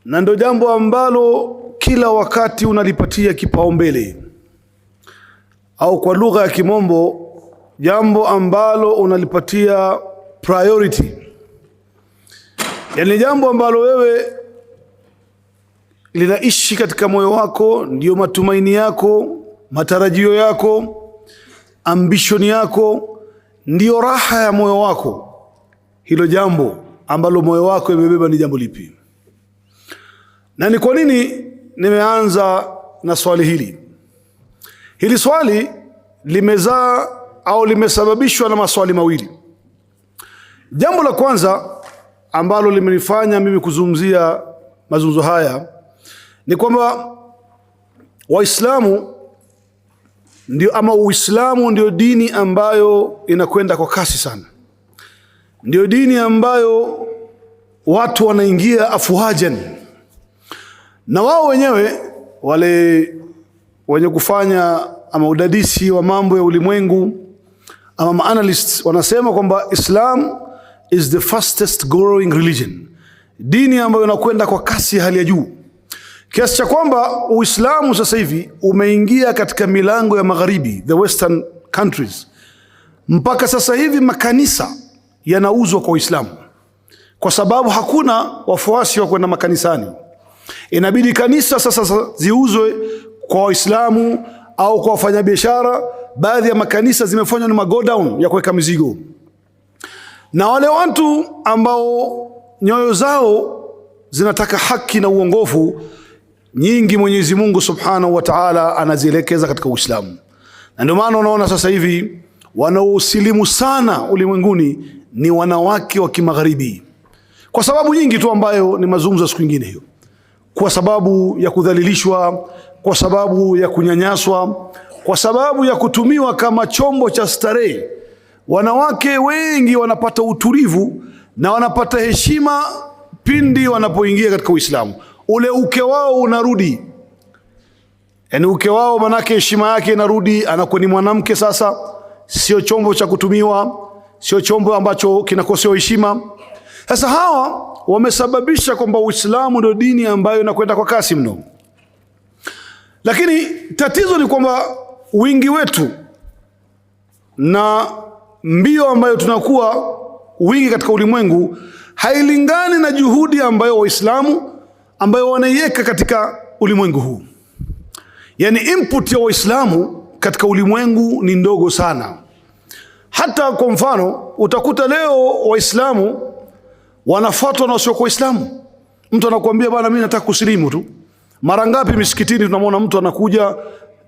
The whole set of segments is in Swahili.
na ndio jambo ambalo kila wakati unalipatia kipaumbele, au kwa lugha ya Kimombo jambo ambalo unalipatia priority. Yani jambo ambalo wewe linaishi katika moyo wako, ndio matumaini yako, matarajio yako, ambition yako, ndio raha ya moyo wako. Hilo jambo ambalo moyo wako imebeba ni jambo lipi? Na ni kwa nini nimeanza na swali hili? Hili swali limezaa au limesababishwa na maswali mawili. Jambo la kwanza ambalo limenifanya mimi kuzungumzia mazungumzo haya ni kwamba Waislamu ndio, ama Uislamu ndio dini ambayo inakwenda kwa kasi sana. Ndio dini ambayo watu wanaingia afuhajan, na wao wenyewe wale wenye kufanya ama udadisi wa mambo ya ulimwengu ama analysts wanasema kwamba Islam is the fastest growing religion, dini ambayo inakwenda kwa kasi ya hali ya juu, kiasi cha kwamba Uislamu sasa hivi umeingia katika milango ya magharibi, the western countries. Mpaka sasa hivi makanisa yanauzwa kwa Uislamu, kwa sababu hakuna wafuasi wa kwenda makanisani. Inabidi kanisa sasa ziuzwe kwa Waislamu au kwa wafanyabiashara. Baadhi ya makanisa zimefanywa ni go down ya kuweka mizigo, na wale watu ambao nyoyo zao zinataka haki na uongofu nyingi, Mwenyezi Mungu Subhanahu wa Ta'ala anazielekeza katika Uislamu. Na ndio maana unaona sasa hivi wanaosilimu sana ulimwenguni ni wanawake wa kimagharibi, kwa sababu nyingi tu ambayo ni mazungumzo siku nyingine hiyo, kwa sababu ya kudhalilishwa, kwa sababu ya kunyanyaswa, kwa sababu ya kutumiwa kama chombo cha starehe. Wanawake wengi wanapata utulivu na wanapata heshima pindi wanapoingia katika Uislamu. Ule uke wao unarudi, yani uke wao manake heshima yake inarudi, anakuwa ni mwanamke sasa, sio chombo cha kutumiwa, sio chombo ambacho kinakosewa heshima. Sasa hawa wamesababisha kwamba Uislamu ndio dini ambayo inakwenda kwa kasi mno. Lakini tatizo ni kwamba wingi wetu na mbio ambayo tunakuwa wingi katika ulimwengu hailingani na juhudi ambayo Waislamu ambayo wanaiweka katika ulimwengu huu. Yani input ya Waislamu katika ulimwengu ni ndogo sana. Hata kwa mfano utakuta leo Waislamu wanafuatwa na wasio kwa Waislamu. Mtu anakuambia bwana, mimi nataka kusilimu tu. Mara ngapi misikitini tunamwona mtu anakuja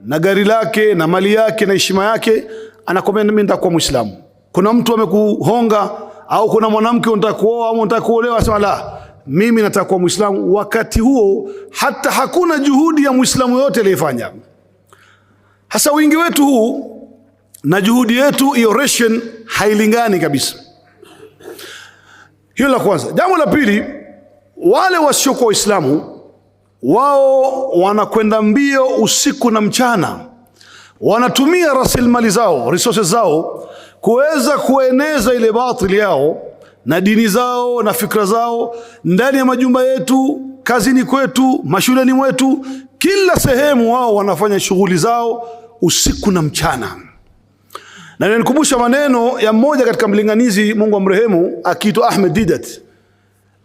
na gari lake na mali yake na heshima yake, anakwambia mimi nataka kuwa Muislamu. Kuna mtu amekuhonga, au kuna mwanamke unataka kuoa au unataka kuolewa, asema la, mimi nataka kuwa Muislamu. Wakati huo hata hakuna juhudi ya Muislamu yote aliyefanya. Hasa wingi wetu huu na juhudi yetu, hiyo ration hailingani kabisa. Hilo la kwanza. Jambo la pili, wale wasio kwa Waislamu wao wanakwenda mbio usiku na mchana, wanatumia rasilimali zao, resources zao kuweza kueneza ile batili yao na dini zao na fikra zao ndani ya majumba yetu, kazini kwetu, mashuleni mwetu, kila sehemu wao wanafanya shughuli zao usiku na mchana. Na ninikumbusha maneno ya mmoja katika mlinganizi, Mungu amrehemu, akiitwa Ahmed Deedat.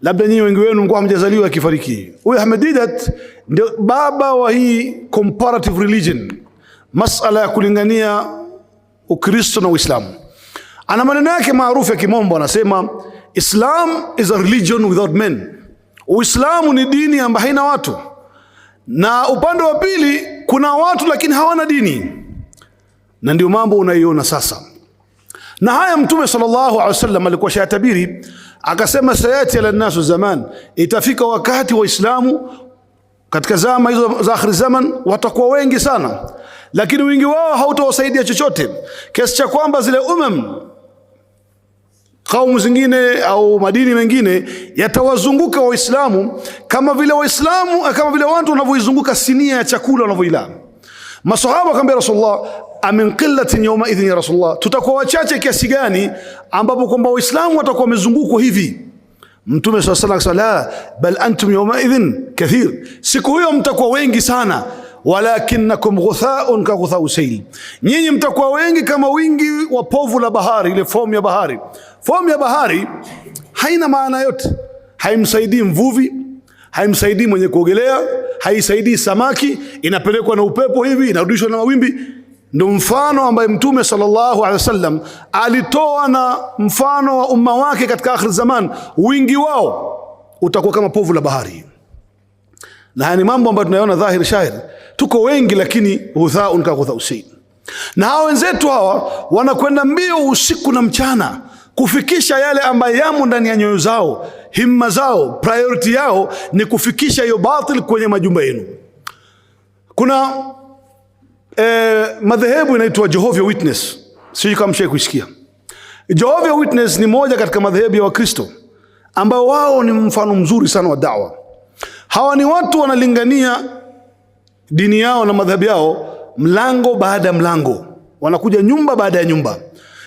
Labda nyinyi wengi wenu mko hamjazaliwa akifariki. Huyu Ahmed Deedat ndio baba wa hii comparative religion, masala ya kulingania Ukristo na Uislamu. Ana maneno yake maarufu ya Kimombo, anasema Islam is a religion without men. Uislamu ni dini ambayo haina watu, na upande wa pili kuna watu lakini hawana dini. Na ndio mambo unaiona sasa. Na haya Mtume sallallahu alaihi wasallam alikuwa shatabiri, akasema sayati ala nasu zaman, itafika wakati Waislamu katika zama hizo za akhir zaman watakuwa wengi sana, lakini wingi wao hautawasaidia chochote, kiasi cha kwamba zile kaumu zingine au madini mengine yatawazunguka Waislamu kama vile watu wanavyoizunguka sinia ya chakula wanavyoila. Masahaba akamwambia Rasulullah, amin qillatin yawma idhin ya Rasulullah, tutakuwa wachache kiasi gani ambapo kwamba Waislamu watakuwa wamezungukwa hivi? Mtume sallallahu alayhi wasallam, bal antum yawma idhin kathir, siku hiyo mtakuwa wengi sana, walakinnakum ghuthaun ka ghuthau sayl, nyinyi mtakuwa wengi kama wingi wa povu la bahari, ile fomu ya bahari. Fomu ya bahari haina maana yote, haimsaidii mvuvi, haimsaidii mwenye kuogelea, haisaidii samaki, inapelekwa na upepo hivi, inarudishwa na mawimbi. Ndio mfano ambaye Mtume sallallahu alaihi wasallam alitoa na mfano wa umma wake katika akhir zaman, wingi wao utakuwa kama povu la bahari. Na ni mambo ambayo tunayaona dhahiri shahiri, tuko wengi lakini ghuthaun ka ghuthau sayl. Na hao wenzetu hawa wanakwenda mbio usiku na mchana kufikisha yale ambayo yamo ndani ya nyoyo zao, himma zao, priority yao ni kufikisha hiyo batil kwenye majumba yenu. Kuna madhehebu inaitwa Jehovah Witness, sijui kama mshawahi kuisikia. Jehovah Witness ni moja katika madhehebu ya Wakristo ambao wao ni mfano mzuri sana wa da'wa. Hawa ni watu wanalingania dini yao na madhehebu yao mlango baada ya mlango, wanakuja nyumba baada ya nyumba,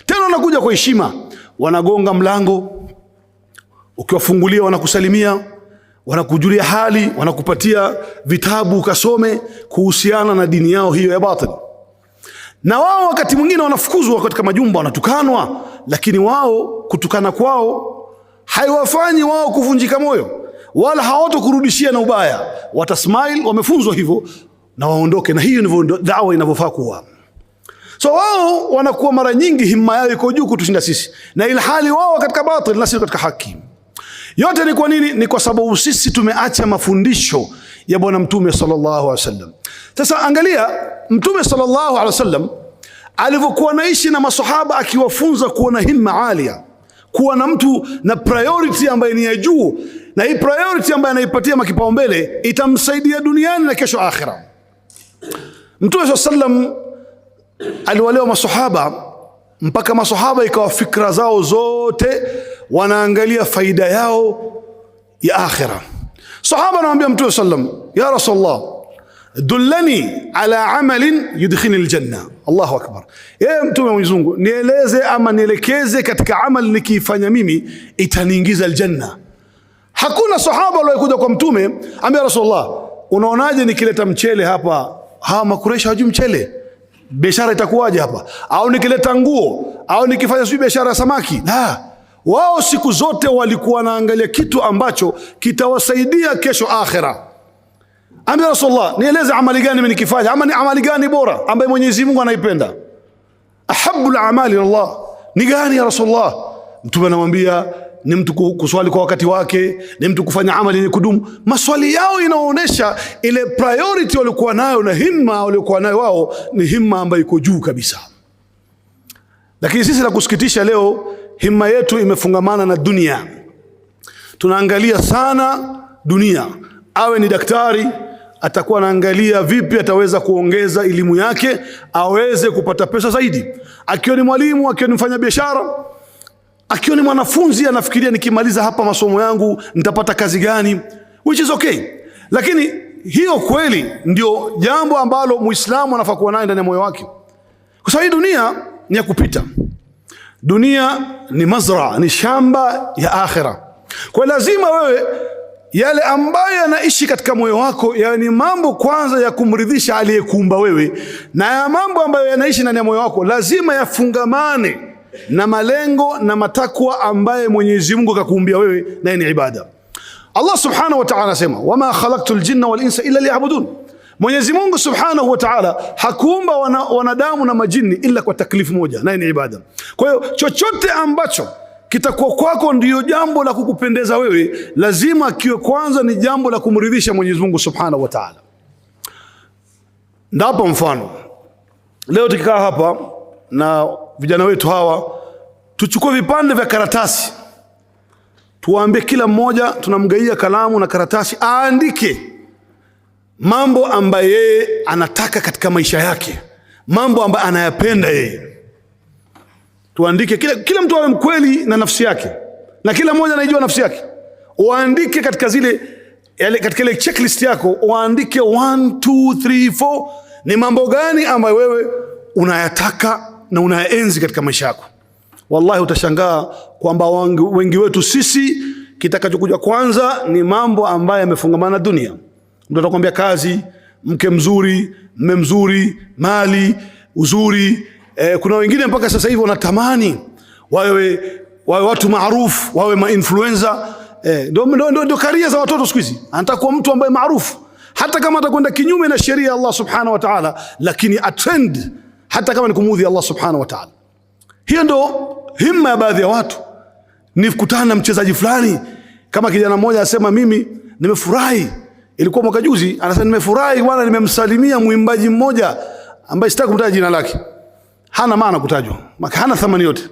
tena wanakuja kwa heshima, wanagonga mlango, ukiwafungulia wanakusalimia, wanakujulia hali, wanakupatia vitabu ukasome kuhusiana na dini yao hiyo ya batil. Na wao wakati mwingine wanafukuzwa katika majumba, wanatukanwa, lakini wao kutukana kwao haiwafanyi wao kuvunjika moyo, wala hawatokurudishia na ubaya. Watasmile, wamefunzwa hivyo na waondoke. Na hiyo ndivyo da'wa inavyofaa kuwa. So wao wanakuwa mara nyingi himma yao iko juu kutushinda sisi, na ilhali wao katika batil na sisi katika haki. Yote ni kwa nini? Ni kwa sababu sisi tumeacha mafundisho ya Bwana Mtume sallallahu alaihi wasallam. Sasa angalia Mtume sallallahu alaihi wasallam alivyokuwa naishi na masahaba, akiwafunza kuwa na himma alia, kuwa na mtu na priority ambayo ni ya juu, na hii priority ambayo anaipatia makipaumbele itamsaidia duniani na kesho akhira. Mtume sallallahu alaihi wasallam aliwalewa masahaba mpaka masahaba ikawa fikra zao zote wanaangalia faida yao ya akhira. Sahaba anamwambia Mtume sallam, ya Rasulullah, dullani ala amalin yudkhilni aljanna. Allahu akbar. Mtume wa Mwenyezi Mungu, nieleze ama nielekeze katika amal nikifanya mimi itaniingiza aljanna. Hakuna sahaba aliyekuja kwa Mtume ambia Rasulullah, unaonaje nikileta mchele hapa, hawa makureshi hawajui mchele, biashara itakuwaje hapa? Au nikileta nguo, au nikifanya sio biashara ya samaki? La, wao siku zote walikuwa wanaangalia kitu ambacho kitawasaidia kesho akhira. Ambia Rasulullah, nieleze amali gani mimi nikifanya, ama ni amali gani bora ambaye Mwenyezi Mungu anaipenda, ahabbul a'mali Allah ni gani ya Rasulullah? Mtume anamwambia ni mtu kuswali kwa wakati wake, ni mtu kufanya amali yenye kudumu. Maswali yao inaonyesha ile priority walikuwa nayo na himma walikuwa nayo wao ni himma ambayo iko juu kabisa. Lakini sisi la kusikitisha leo, himma yetu imefungamana na dunia. Tunaangalia sana dunia. Awe ni daktari, atakuwa anaangalia vipi ataweza kuongeza elimu yake aweze kupata pesa zaidi. Akiwa ni mwalimu, akiwa ni mfanya biashara, akiwa ni mwanafunzi, anafikiria nikimaliza hapa masomo yangu nitapata kazi gani, which is okay. Lakini hiyo kweli ndio jambo ambalo Muislamu anafaa kuwa nayo ndani ya moyo wake, kwa sababu dunia ni ya kupita. Dunia ni mazra, ni shamba ya akhira. Kwa lazima wewe yale ambayo yanaishi katika moyo wako yani mambo kwanza ya kumridhisha aliyekuumba wewe, na ya mambo ambayo yanaishi ndani ya moyo wako lazima yafungamane na malengo na matakwa ambaye Mwenyezi Mungu akakuumbia wewe, na ni ibada. Allah subhanahu wa ta'ala anasema, wama khalaqtul jinna wal insa illa liya'budun. Mwenyezi Mungu subhanahu wa ta'ala hakuumba wanadamu na majini ila kwa taklifu moja, na ni ibada. Kwa hiyo chochote ambacho kitakuwa kwako ndiyo jambo la kukupendeza wewe, lazima kiwe kwanza ni jambo la kumridhisha Mwenyezi Mungu subhanahu wa ta'ala. Ndapo mfano leo tukikaa hapa na vijana wetu hawa, tuchukue vipande vya karatasi, tuwaambie kila mmoja tunamgaia kalamu na karatasi aandike mambo ambaye yeye anataka katika maisha yake, mambo ambaye anayapenda yeye. Tuandike, kila mtu awe mkweli na nafsi yake, na kila mmoja anajua nafsi yake. Uandike katika katika ile checklist yako, uandike 1 2 3 4 ni mambo gani ambayo wewe unayataka na unayaenzi katika maisha yako. Wallahi utashangaa kwamba wengi wetu sisi kitakachokuja kwanza ni mambo ambayo yamefungamana na dunia. Mtu atakwambia kazi, mke mzuri, mme mzuri, mali, uzuri. Kuna wengine mpaka sasa hivi wanatamani wawe watu maarufu, wawe ma-influencer. Ndio karia za watoto siku hizi. Anataka kuwa mtu ambaye maarufu, hata kama atakwenda kinyume na sheria ya Allah subhanahu wa ta'ala, lakini atrend, hata kama ni kumuudhi Allah subhanahu wa ta'ala. Hiyo ndo himma ya baadhi ya watu. Nikutana na mchezaji fulani, kama kijana mmoja asema mimi nimefurahi, ilikuwa mwaka juzi, anasema nimefurahi bwana, nimemsalimia mwimbaji mmoja ambaye sitaki kumtaja jina lake, hana maana kutajwa, hana thamani yote.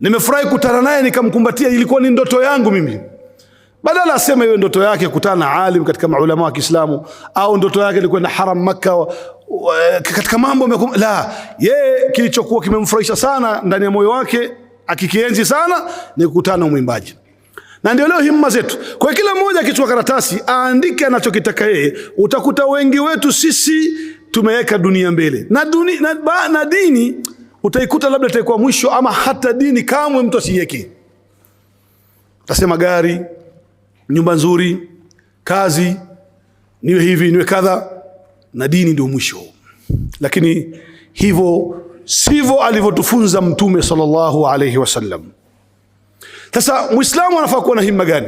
Nimefurahi kutana naye nikamkumbatia, ilikuwa ni ndoto yangu mimi. Badala aseme hiyo ndoto yake kutana na alim katika maulama wa Kiislamu, au ndoto yake ilikuwa na haram Makkah katika mambo la, yeye kilichokuwa kimemfurahisha sana ndani ya moyo wake, akikienzi sana, ni kukutana na mwimbaji. Na ndio leo himma zetu. Kwa kila mmoja akichukua karatasi aandike anachokitaka yeye, utakuta wengi wetu sisi tumeweka dunia mbele. Na dini utaikuta labda itakuwa mwisho, ama hata dini kamwe mtu asiweke. Utasema gari, nyumba nzuri, kazi, niwe hivi, niwe kadha, na dini ndio mwisho. Lakini hivyo sivyo alivyotufunza Mtume sallallahu alayhi wasallam. Sasa Muislamu anafaa kuwa na himma gani?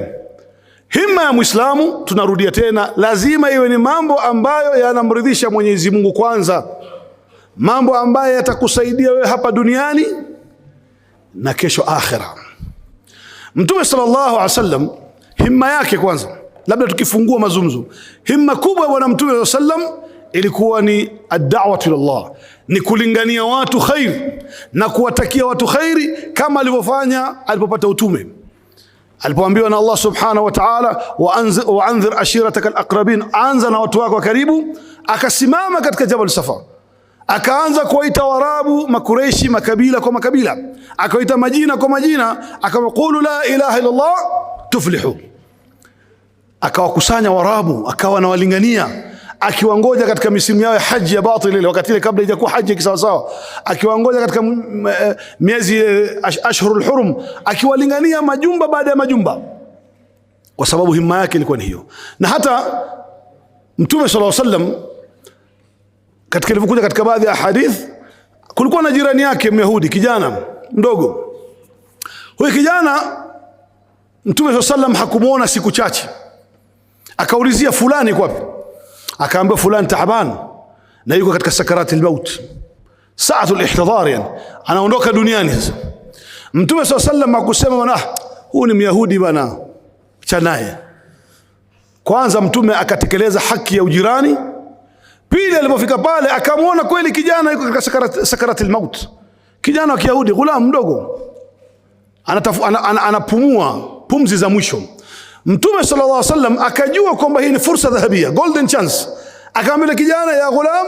Himma ya Muislamu, tunarudia tena, lazima iwe ni mambo ambayo yanamridhisha Mwenyezi Mungu kwanza, mambo ambayo yatakusaidia wewe hapa duniani na kesho akhera. Mtume sallallahu alaihi wasallam, himma yake kwanza, labda tukifungua mazungumzo, himma kubwa ya bwana Mtume sallallahu alaihi wasallam ilikuwa ni ad-da'watu ila Allah, ni kulingania watu khair na kuwatakia watu khairi, kama alivyofanya alipopata utume. Alipoambiwa na Allah subhanahu wa ta'ala, wa anzir ashirataka al-aqrabin, anza na watu wako wa karibu, akasimama katika Jabal Safa, akaanza kuwaita Waarabu, Makureishi, makabila kwa makabila, akawaita majina kwa majina, akamqulu la ilaha illa Allah tuflihu. Akawakusanya Waarabu, akawa nawalingania, akiwangoja katika misimu yao ya haji ya batili ile, wakati ile kabla haijakuwa haji kisawa sawa, akiwangoja katika miezi ashhurul hurum, akiwalingania majumba baada ya majumba, kwa sababu himma yake ilikuwa ni hiyo. Na hata Mtume sallallahu alaihi wasallam katika ilivyokuja katika baadhi ya hadith, kulikuwa na jirani yake Myahudi, kijana mdogo. Huyo kijana Mtume sallallahu alaihi wasallam hakumuona siku chache, akaulizia fulani yuko wapi? Akaambia fulani taaban na yuko katika sakarati al-maut, saatul ihtidhar, yani anaondoka duniani. Sasa Mtume sallallahu alaihi wasallam hakusema bwana huyu ni Myahudi bwana, acha naye. Kwanza Mtume akatekeleza haki ya ujirani. Pili, alipofika pale akamwona kweli kijana yuko katika sakarati al-maut, kijana wa Kiyahudi, ghulam mdogo, anapumua pumzi za mwisho. Mtume sallallahu alaihi wasallam akajua kwamba hii ni fursa dhahabia, golden chance. Akamwambia kijana, ya ghulam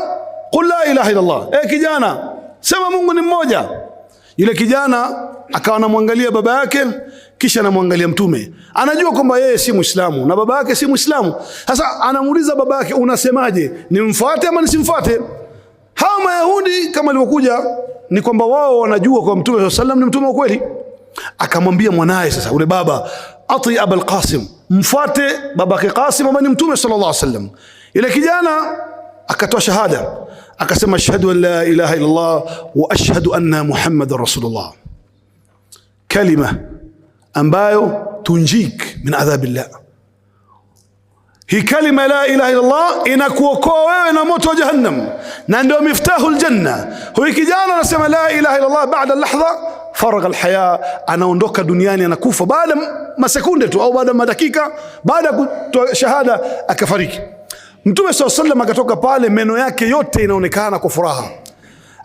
qul la ilaha illa Allah, kijana sema Mungu ni mmoja. Yule kijana akawa anamwangalia baba yake, kisha anamwangalia Mtume. Anajua kwamba yeye si Muislamu na baba yake si Muislamu. Sasa anamuuliza baba yake, unasemaje, nimfuate ama nisimfuate? Hawa Mayahudi kama walivyokuja ni kwamba wao wanajua kwa Mtume sallallahu alaihi wasallam ni mtume wa kweli. Akamwambia mwanae sasa, ule baba, ati Abul Qasim, mfuate babake Qasim ambaye ni Mtume sallallahu alaihi wasallam. Ile kijana akatoa shahada, akasema ashhadu an la ilaha illa Allah wa ashhadu anna Muhammadar Rasulullah, kalima ambayo tunjik min adhabillah. Hii kalima la ilaha illa Allah inakuokoa wewe na moto wa jahannam, na ndio miftahul janna. Huyu kijana anasema la ilaha illa Allah, baada lahdha faragha alhaya, anaondoka duniani, anakufa baada masekunde tu au baada madakika, baada kutoa shahada akafariki. Mtume sallallahu alaihi wasallam akatoka pale, meno yake yote inaonekana kwa furaha,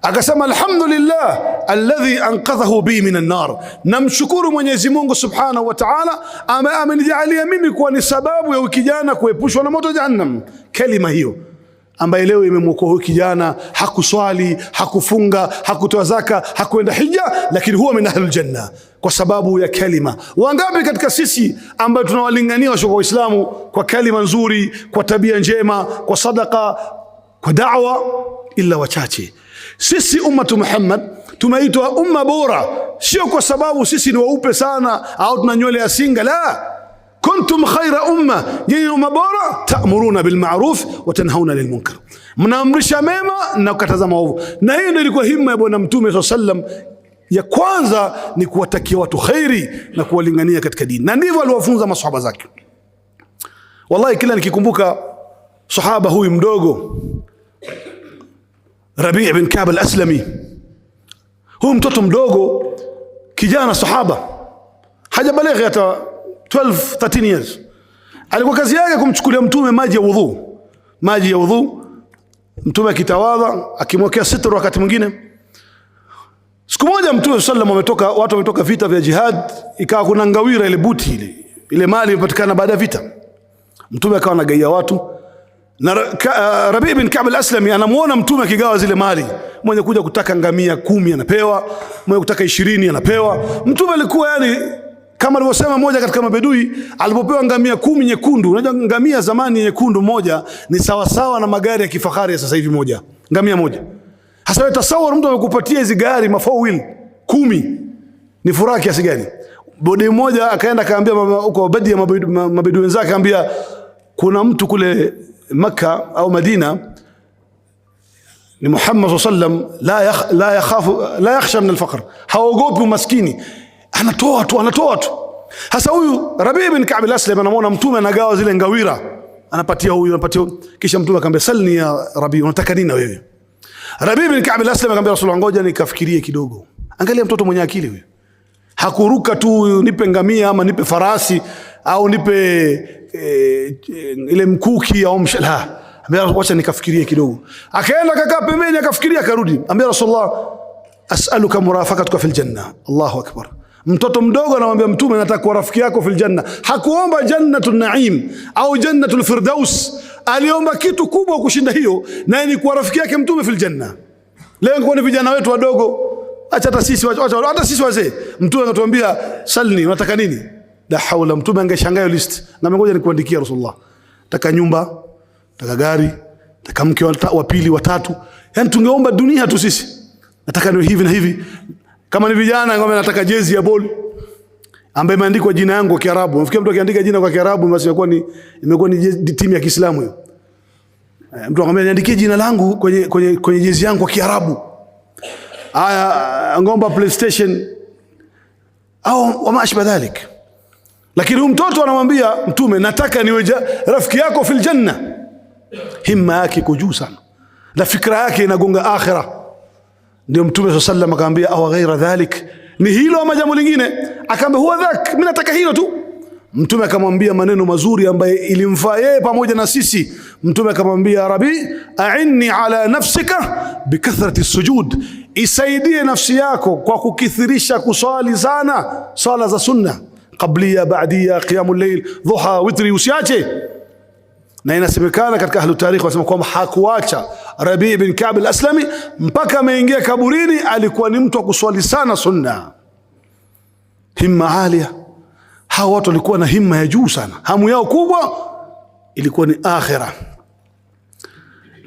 akasema alhamdulillah alladhi anqadhahu bi minan nar, namshukuru Mwenyezi Mungu subhanahu wa ta'ala amenijalia mimi kuwa ni sababu ya kijana kuepushwa na moto jahannam. Kalima hiyo ambaye leo imemwokoa huyu kijana, hakuswali, hakufunga, hakutoa zaka, hakuenda hija, lakini huwa min ahlul janna kwa sababu ya kalima. Wangapi katika sisi ambao tunawalingania wasio Waislamu kwa kalima nzuri, kwa tabia njema, kwa sadaka, kwa da'wa, illa wachache. Sisi ummatu Muhammad tumeitwa umma bora, sio kwa sababu sisi ni weupe sana au tuna nywele ya singa, la, kuntum khaira umma, nyinyi umma bora, ta'muruna bil ma'ruf wa tanhauna lil munkar, mnaamrisha mema na kukataza maovu. Na hiyo ndio ilikuwa himma ya bwana Mtume sallam. Ya kwanza ni kuwatakia watu khairi na kuwalingania katika dini, na ndivyo aliwafunza maswahaba zake. Wallahi kila nikikumbuka sahaba huyu mdogo Rabi' bin Ka'b al-Aslami, huyu mtoto mdogo kijana sahaba hajabalighi hata 12-13 years, alikuwa kazi yake kumchukulia Mtume maji ya wudhu. Mtume akitawadha akimwekea sitru. Wakati mwingine siku moja Mtume sallam watu wametoka vita vya jihad, ikawa kuna ngawira, ile buti ile mali imepatikana baada ya vita. Mtume akawa anagaia watu, na Rabi' bin Ka'b al-Aslami anamuona Mtume akigawa zile mali, mwenye kuja kutaka ngamia 10 anapewa, mwenye kutaka 20 anapewa. Mtume alikuwa yani kama alivyosema mmoja katika mabedui, alipopewa ngamia 10 nyekundu. Unajua ngamia zamani nyekundu moja ni sawa sawa na magari ya kifahari ya sasa hivi moja, ngamia moja. Hasa wewe tasawwur, mtu amekupatia hizi gari mafawil 10, ni furaha kiasi gani? Bodi mmoja akaenda akaambia huko badi ya mabedui wenzake, akaambia kuna mtu kule Makka au Madina ni Muhammad sallam la yakhsha min al-faqr, haogopi umaskini, anatoa tu. Hasa huyu Rabi' bin Ka'b al-Aslami anamuona Mtume anagawa zile ngawira, anapatia huyu, kisha Mtume akamwambia, salni ya Rabi', unataka nini wewe? Rabi' bin Ka'b al-Aslami akamwambia Rasulullah, ngoja nikafikirie kidogo. Angalia mtoto mwenye akili huyu, hakuruka tu nipe ngamia ama nipe farasi au nipe ile mkuki au mshala. Ambia wacha nikafikirie kidogo. Akaenda kakaa pembeni akafikiria, akarudi. Ambia Rasulullah, as'aluka murafaqatuka fil janna. Allahu akbar. Mtoto mdogo anamwambia Mtume, nataka kuwa rafiki yako fil janna. Hakuomba jannatul naim au jannatul firdaus, aliomba kitu kubwa kushinda hiyo, na ni kuwa rafiki yake Mtume fil janna. Leo kwa ni vijana wetu wadogo, acha hata sisi wazee, Mtume anatuambia salni, unataka nini? La haula. Mtume angeshangaa list, na ngoja nikuandikia Rasulullah, nataka nyumba, nataka gari, nataka mke wa pili wa tatu. Yani tungeomba dunia tu sisi, nataka ndio hivi na hivi. Kama ni vijana, ngombe nataka jezi ya ball ambaye imeandikwa jina yangu kwa Kiarabu. Unafikia mtu akiandika jina kwa Kiarabu basi imekuwa ni timu ya Kiislamu hiyo. Mtu akamwambia niandikie jina langu kwenye jezi yangu kwa Kiarabu. Haya, ngomba PlayStation au wama ashba dhalik. Lakini huyu mtoto anamwambia Mtume, nataka niwe rafiki yako fil janna. Himma yake kujuu sana, na fikra yake inagonga akhirah. Ndio Mtume sallallahu akamwambia, au ghaira dhalik, ni hilo ama jambo lingine? Akamwambia huwa dhak, mimi nataka hilo tu. Mtume akamwambia maneno mazuri ambaye ilimfaa yeye pamoja na sisi. Mtume akamwambia, Rabi, a'inni ala nafsika bikathrati sujud, isaidie nafsi yako kwa kukithirisha kusali sana sala za sunna, qabliya, ba'diya, qiyamul layl, dhuha, witri, usiache. Na inasemekana katika ahlu tarikh wasema kwamba hakuacha Rabi' bin Ka'b al-Aslami mpaka ameingia kaburini, alikuwa ni mtu wa kuswali sana sunna. Himma alia. Hawa watu walikuwa na himma ya juu sana, hamu yao kubwa ilikuwa ni akhirah.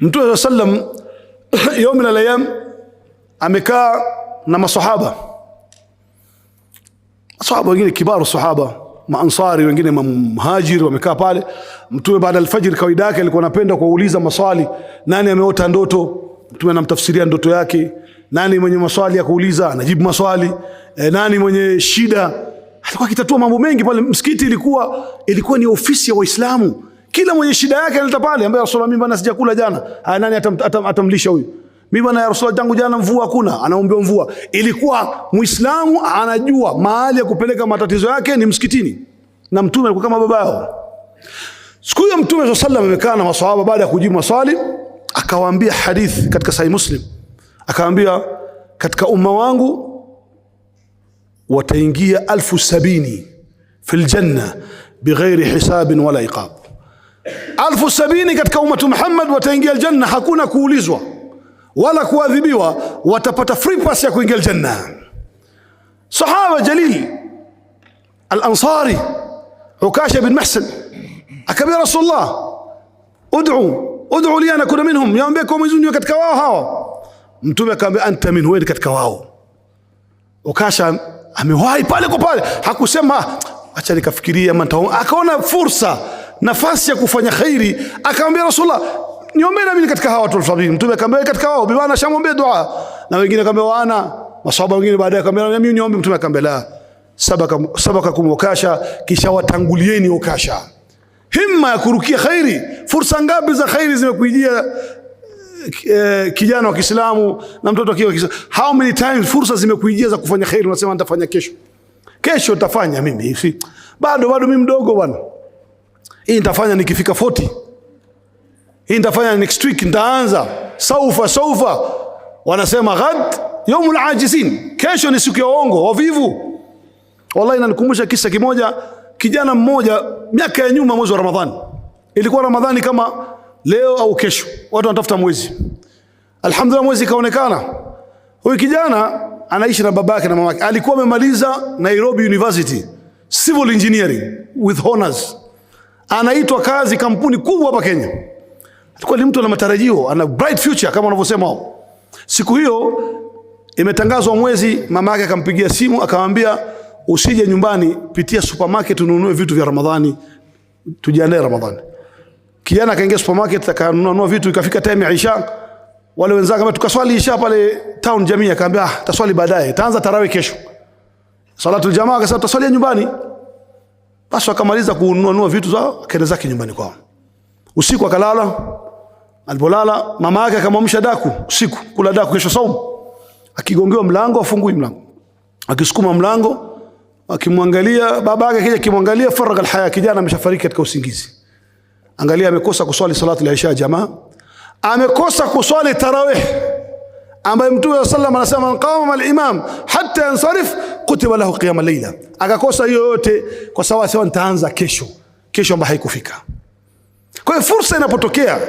Mtume sallam يوم من الايام amekaa na masahaba wengine kibaru sahaba, maansari wengine muhajiri, wamekaa pale. Mtume baada alfajiri kawaida yake alikuwa anapenda kuuliza maswali, nani ameota ndoto? Mtume anamtafsiria ndoto yake. Nani mwenye maswali ya kuuliza anajibu maswali. Nani mwenye shida, alikuwa akitatua mambo mengi pale. Msikiti ilikuwa ni ofisi ya Waislamu, kila mwenye shida yake analeta pale, ambaye Rasulullah, mimi bana sijakula jana, nani atamlisha huyu? Mimi bana ya Rasulullah, tangu jana mvua hakuna, anaombewa mvua. Ilikuwa Muislamu anajua mahali ya kupeleka matatizo yake ni msikitini, na Mtume alikuwa kama baba yao. Siku hiyo Mtume sallallahu alayhi wasallam amekaa na maswahaba, baada ya kujibu maswali akawaambia hadithi katika Sahih Muslim, akawaambia katika umma wangu wataingia 1070 fil janna bighairi hisabin wala iqab. 1070 katika ummatu Muhammad wataingia aljanna, hakuna kuulizwa wala kuadhibiwa, watapata free pass ya kuingia aljanna. Sahaba jalil al-Ansari Ukasha bin Mahsan akamwambia Rasulullah, ud'u li ana kuna minhum, yaambie kwa Mwenyezi Mungu katika wao hawa. Mtume akamwambia anta min, wewe katika wao. Ukasha amewahi pale kwa pale, hakusema acha nikafikiria akaona fursa, nafasi ya kufanya khairi, akamwambia Rasulullah, niombe na mimi katika hawa watu 70. Mtume akamwambia katika wao, biwana ashamwambia dua. Na wengine akamwambia wana masahaba wengine baadaye akamwambia mimi niombe. Mtume akamwambia la, sabakakum ukasha, kisha watangulieni ukasha. Himma ya kurukia khairi. Fursa ngapi za khairi zimekujia kijana wa Kiislamu na mtoto wa Kiislamu? How many times fursa zimekujia za kufanya khairi, unasema nitafanya kesho nitafanya mimi hivi, bado mimi mdogo bwana, hii nitafanya nikifika 40, hii nitafanya next week, nitaanza saufa. Wanasema ghad yawmul ajizin, kesho ni siku ya uongo, wavivu. Wallahi inanikumbusha kisa kimoja. Kijana mmoja miaka ya nyuma, mwezi wa Ramadhani, ilikuwa Ramadhani kama leo au kesho, watu wanatafuta mwezi. Alhamdulillah mwezi kaonekana. Huyu kijana anaishi na babake na mamake, alikuwa amemaliza Nairobi University civil engineering with honors, anaitwa kazi kampuni kubwa hapa Kenya. Alikuwa ni mtu ana matarajio, ana bright future kama wanavyosema wao. Siku hiyo imetangazwa mwezi, mama yake akampigia simu akamwambia, usije nyumbani, pitia supermarket ununue vitu vya Ramadhani, tujiandae Ramadhani. Kijana akaingia supermarket akanunua vitu, ikafika time ya Isha, wale wenzake kama tukaswali Isha pale town jamii, akaambia taswali baadaye, taanza tarawih kesho. Salatul jamaa akasema taswali nyumbani. Basi akamaliza kununua vitu zao, akaenda zake nyumbani kwao. Usiku akalala. Alipolala mama yake akamwamsha daku usiku, kula daku kesho saumu. Akigongewa mlango afungui mlango, akisukuma mlango, akimwangalia baba yake, kija kimwangalia faraga alhaya, kijana ameshafariki katika usingizi. Angalia, amekosa kuswali salatu al-isha jamaa, amekosa kuswali tarawih ambaye Mtume sallallahu alayhi wasallam anasema qama al-imam hatta yansarif kutiba lahu qiyam al-layla. Akakosa hiyo yote kwa sababu sasa nitaanza kesho ambayo haikufika. Kwa hiyo fursa inapotokea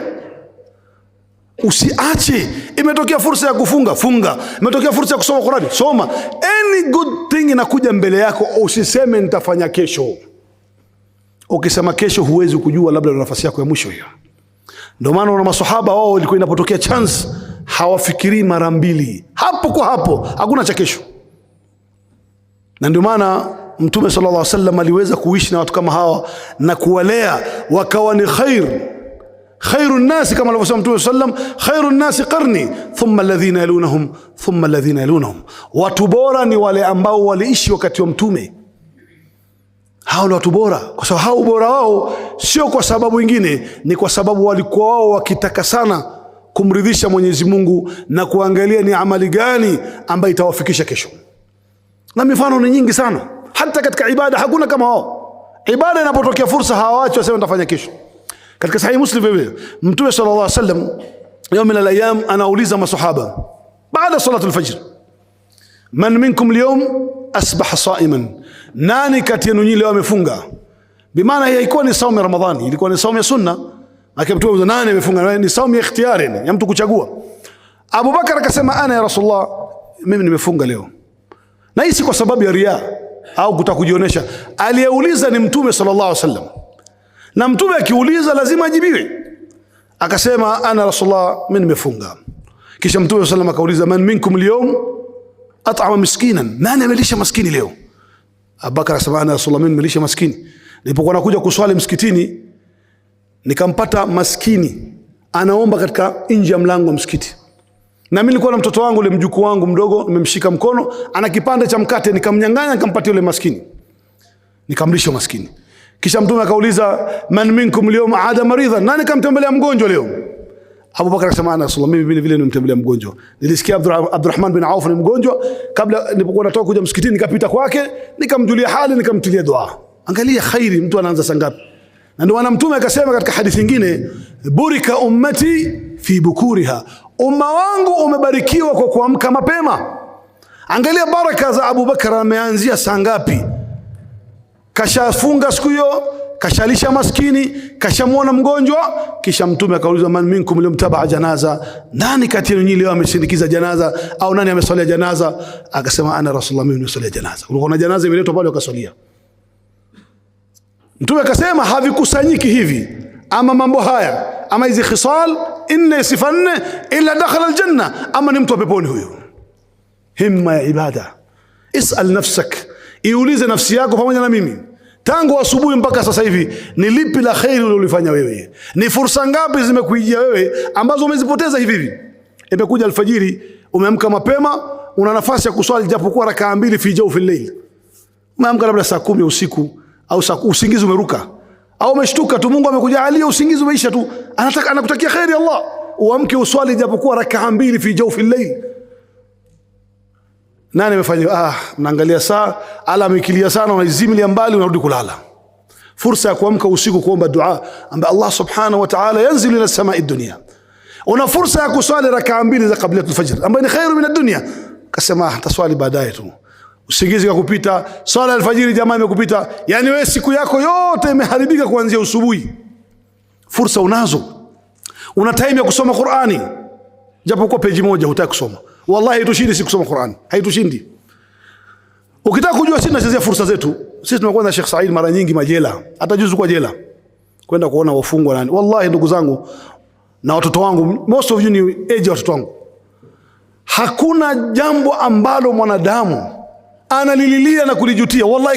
usiache. Imetokea fursa ya funga, imetokea fursa ya kusoma Qur'ani, soma. Any good thing inakuja mbele yako, usiseme nitafanya kesho. Ukisema kesho huwezi kujua, labda nafasi yako ya mwisho hiyo. Ndio maana wana maswahaba wao walikuwa inapotokea chance hawafikiri mara mbili, hapo kwa hapo, hakuna cha kesho. Na ndio maana Mtume sallallahu alaihi wasallam aliweza kuishi na watu kama hawa na kuwalea wakawa ni khairun nasi, kama alivyosema Mtume sallam, khairun nasi qarni thumma alladhina yalunhum thumma alladhina yalunhum. Watu bora ni wale ambao waliishi wakati wa Mtume. Hao ni watu bora, kwa sababu hao bora wao sio kwa sababu nyingine, ni kwa sababu walikuwa wao wakitaka sana kumridhisha Mwenyezi Mungu na kuangalia ni amali gani ambayo itawafikisha kesho. Na mifano ni nyingi sana, hata katika ibada hakuna kama wao. Ibada inapotokea fursa hawaachi waseme nitafanya kesho. Katika Sahih Muslim vile Mtume sallallahu alaihi wasallam يوم من الايام anauliza masahaba baada salatu al-fajr, man minkum al-yawm asbaha sa'iman, nani kati yenu leo amefunga? Bimaana hii ilikuwa ni saumu ya Ramadhani, ilikuwa ni saumu ya sunna. Akimtoa nani amefunga, ni saumu ya ikhtiyari, ya mtu kuchagua. Abu Bakar akasema ana ya Rasulullah, mimi nimefunga leo. Na hii si kwa sababu ya riya au kutaka kujionyesha. Aliyeuliza ni Mtume sallallahu alaihi wasallam, na Mtume akiuliza lazima ajibiwe. Akasema ana Rasulullah, mimi nimefunga. Kisha Mtume sallallahu alaihi wasallam akauliza man minkum al-yawm at'ama miskinan, nani amelisha maskini leo? Abubakar akasema ana Rasulullah, mimi nimelisha maskini. Nilipokuwa nakuja kuswali msikitini nikampata maskini anaomba katika nje ya mlango wa msikiti, na mimi nilikuwa na mtoto wangu yule mjukuu wangu mdogo, nimemshika mkono, ana kipande cha mkate, nikamnyang'anya nikampatia yule maskini, nikamlisha maskini. Kisha Mtume akauliza man minkum leo aada maridha, nani kamtembelea mgonjwa leo? Abu Bakar akasema ana Rasulullah, mimi vile nimtembelea mgonjwa. Nilisikia Abdurrahman bin Auf ni mgonjwa, kabla nilipokuwa natoka kuja msikitini nikapita kwake, nikamjulia hali, nikamtilia dua. Angalia khairi mtu anaanza sangapi. Na ndio maana Mtume akasema katika hadithi nyingine, burika ummati fi bukuriha, umma wangu umebarikiwa kwa kuamka mapema. Angalia baraka za Abu Bakar, ameanzia saa ngapi? Kashafunga siku hiyo, kashalisha maskini, kashamuona mgonjwa. Kisha Mtume akauliza man minkum limtaba janaza, nani kati yenu leo amesindikiza janaza au nani ameswalia janaza? Akasema ana Rasulullah, mimi nimeswalia janaza. Kulikuwa na janaza imeletwa pale wakaswalia. Mtume akasema havikusanyiki hivi ama mambo haya ama hizi khisal inna sifanne illa dakhala aljanna, ama ni mtu wa peponi huyo. Himma ya ibada. Isal nafsak, iulize nafsi yako pamoja na mimi, Tangu asubuhi mpaka sasa hivi ni lipi la kheri ulilofanya wewe? Ni fursa ngapi zimekuijia wewe ambazo umezipoteza hivi hivi? Imekuja alfajiri, umeamka mapema, una nafasi ya kuswali japokuwa rakaa 2 fi jawfi al-layl. Umeamka labda saa 10 usiku au usingizi umeruka au umeshtuka tu, Mungu amekujalia usingizi umeisha tu, anakutakia kheri Allah, uamke uswali japokuwa rakaa 2 fi jawfi al-layl. Nani amefanya? Mnaangalia saa, ala mikilia sana, unaizimilia mbali, unarudi kulala. Fursa ya kuamka usiku kuomba dua ambaye Allah subhanahu wa ta'ala yanzilu ila samai dunya. Una fursa ya kuswali rakaa 2 za qabla al-fajr ambayo ni khairu min ad-dunya, kasema taswali baadaye tu. Usingizi ukakupita, swala alfajiri jamaa imekupita, yani wewe siku yako yote imeharibika kuanzia usubuhi. Fursa unazo, una time ya kusoma Qur'ani japokuwa peji moja hutaki kusoma. Wallahi haitushindi si kusoma Qur'ani, haitushindi. Ukitaka kujua sisi tunachezea fursa zetu, sisi tumekuwa na Sheikh Said mara nyingi majela, hata juzu kwa jela kwenda kuona wafungwa nani. Wallahi ndugu zangu na watoto wangu, most of you ni age watoto wangu, hakuna jambo ambalo mwanadamu analililia na kulijutia wallahi